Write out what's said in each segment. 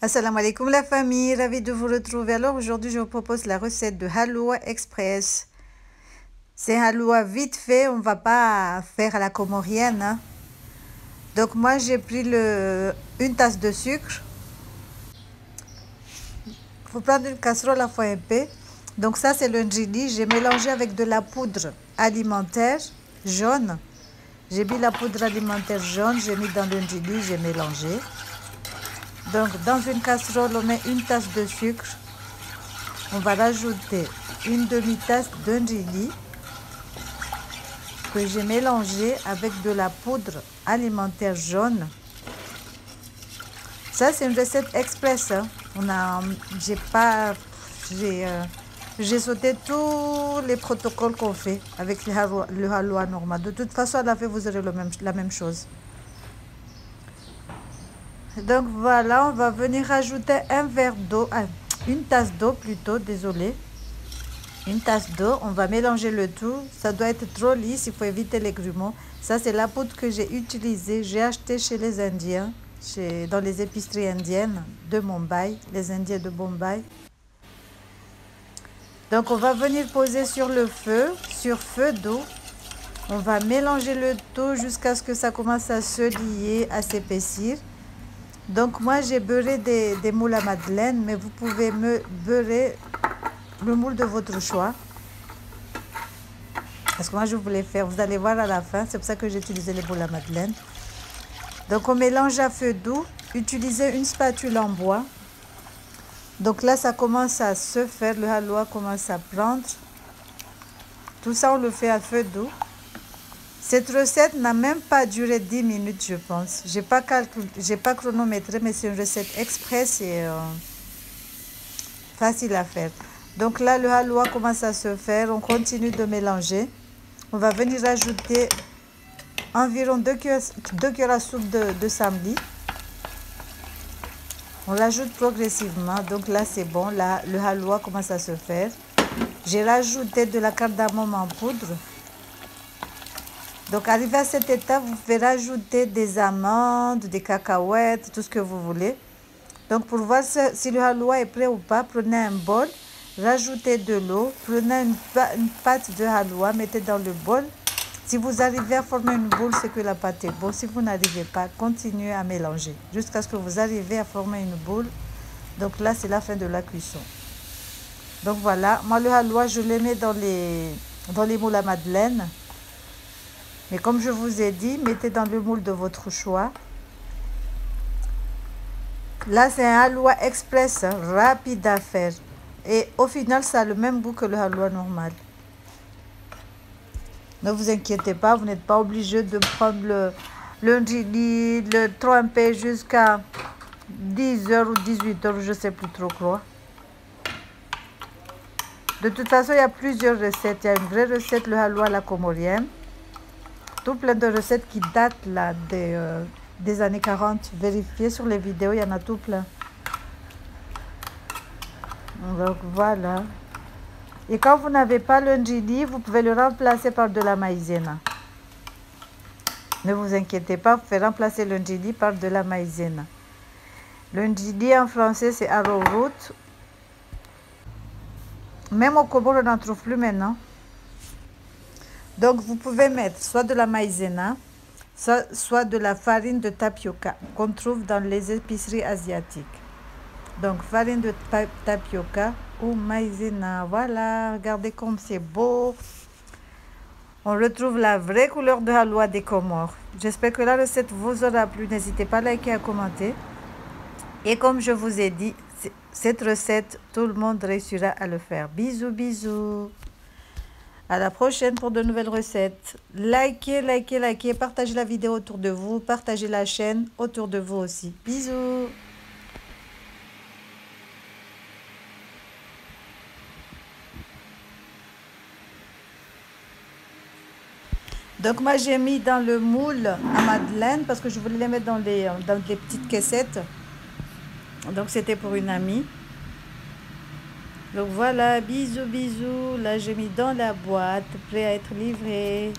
Assalamu alaikum la famille, ravie de vous retrouver. Alors aujourd'hui je vous propose la recette de Halwa Express. C'est un halwa vite fait, on va pas faire à la comorienne, hein. Donc moi j'ai pris une tasse de sucre. Il faut prendre une casserole à foin épais. Donc ça c'est le njili, j'ai mélangé avec de la poudre alimentaire jaune. J'ai mis la poudre alimentaire jaune, j'ai mis dans le njili, j'ai mélangé. Donc dans une casserole on met une tasse de sucre. On va rajouter une demi-tasse de njili que j'ai mélangé avec de la poudre alimentaire jaune. Ça c'est une recette express, hein. J'ai sauté tous les protocoles qu'on fait avec le halwa normal. De toute façon à la fin vous aurez la même chose. Donc voilà, on va venir rajouter un verre d'eau, une tasse d'eau plutôt, désolé. Une tasse d'eau, on va mélanger le tout. Ça doit être trop lisse, il faut éviter les grumeaux. Ça c'est la poudre que j'ai utilisée, j'ai acheté chez les Indiens, dans les épiceries indiennes de Mumbai, les Indiens de Bombay. Donc on va venir poser sur le feu, sur feu doux. On va mélanger le tout jusqu'à ce que ça commence à se lier, à s'épaissir. Donc moi j'ai beurré des moules à madeleine, mais vous pouvez beurrer le moule de votre choix. Parce que moi je voulais faire, vous allez voir à la fin, c'est pour ça que j'ai utilisé les moules à madeleine. Donc on mélange à feu doux, utilisez une spatule en bois. Donc là ça commence à se faire, le halwa commence à prendre. Tout ça on le fait à feu doux. Cette recette n'a même pas duré 10 minutes, je pense. J'ai pas chronométré, mais c'est une recette express et facile à faire. Donc là, le halwa commence à se faire. On continue de mélanger. On va venir ajouter environ 2 cuillères à soupe de samli. On l'ajoute progressivement. Donc là, c'est bon. Là, le halwa commence à se faire. J'ai rajouté de la cardamome en poudre. Donc, arrivé à cette étape, vous pouvez rajouter des amandes, des cacahuètes, tout ce que vous voulez. Donc, pour voir si le halwa est prêt ou pas, prenez un bol, rajoutez de l'eau, prenez une pâte de halwa, mettez dans le bol. Si vous arrivez à former une boule, c'est que la pâte est bonne. Si vous n'arrivez pas, continuez à mélanger jusqu'à ce que vous arrivez à former une boule. Donc là, c'est la fin de la cuisson. Donc voilà, moi le halwa, je le mets dans les moules à madeleine. Mais comme je vous ai dit, mettez dans le moule de votre choix. Là, c'est un halwa express, hein, rapide à faire. Et au final, ça a le même goût que le halwa normal. Ne vous inquiétez pas, vous n'êtes pas obligé de prendre le njili, le tremper jusqu'à 10h ou 18h, je ne sais plus trop quoi. De toute façon, il y a plusieurs recettes. Il y a une vraie recette, le halwa à la comorienne. Tout plein de recettes qui datent là des années 40. Vérifiez sur les vidéos, il y en a tout plein. Donc voilà. Et quand vous n'avez pas le njili, vous pouvez le remplacer par de la maïzena. Ne vous inquiétez pas, vous pouvez remplacer le njili par de la maïzena. Le njili en français c'est arrowroot. Même au Comore on n'en trouve plus maintenant. Donc vous pouvez mettre soit de la maïzena, soit de la farine de tapioca qu'on trouve dans les épiceries asiatiques. Donc farine de tapioca ou maïzena. Voilà, regardez comme c'est beau. On retrouve la vraie couleur de halwa des Comores. J'espère que la recette vous aura plu. N'hésitez pas à liker et à commenter. Et comme je vous ai dit, cette recette, tout le monde réussira à le faire. Bisous, bisous. À la prochaine pour de nouvelles recettes. Likez, likez, likez. Partagez la vidéo autour de vous. Partagez la chaîne autour de vous aussi. Bisous. Donc moi j'ai mis dans le moule à madeleine parce que je voulais les mettre dans des petites caissettes. Donc c'était pour une amie. Donc voilà, bisous, bisous. Là, j'ai mis dans la boîte, prêt à être livré.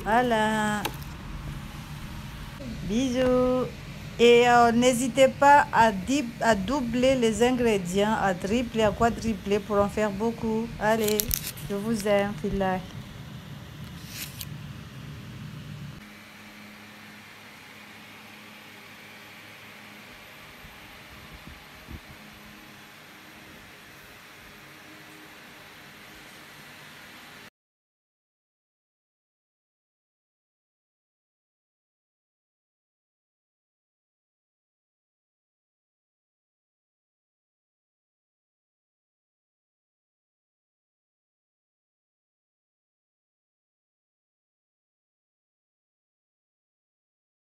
Voilà. Bisous. Et n'hésitez pas à doubler les ingrédients, à tripler, à quadrupler pour en faire beaucoup. Allez, je vous aime, Filah.